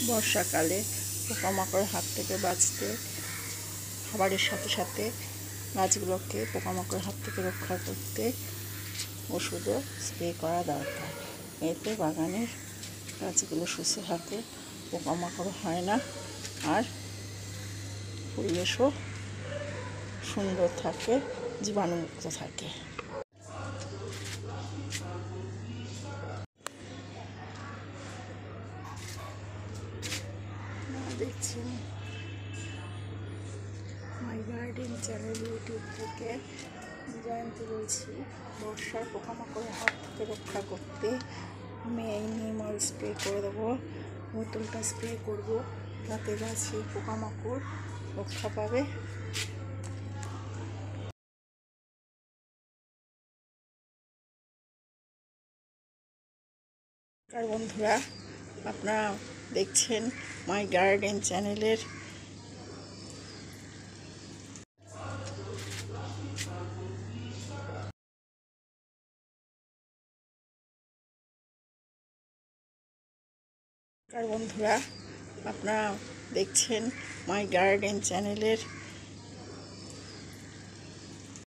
বর্ষাকালে পোকামাকড়ের হাত থেকে বাঁচতে খাবারের সাথে সাথে গাছগুলোকে পোকামাকড়ের হাত থেকে রক্ষা করতে ওষুধও স্প্রে করা দরকার। এতে বাগানের গাছগুলো সুস্থ থাকে, পোকামাকড় হয় না, আর পরিবেশও সুন্দর থাকে, জীবাণুমুক্ত থাকে। দেখছেন মাই গার্ডেন চ্যানেল ইউটিউব থেকে জয়ন্তী বলছি। বর্ষার পোকামাকড়ের হাত থেকে রক্ষা করতে আমি এই নিম অয়েল স্প্রে করে দেবো। বোতলটা স্প্রে করব, তাতে গাছে পোকামাকড় রক্ষা পাবে। আর বন্ধুরা, আপনারা দেখছেন মাই গার্ডেন চ্যানেলের মাই গার্ডেন চ্যানেলের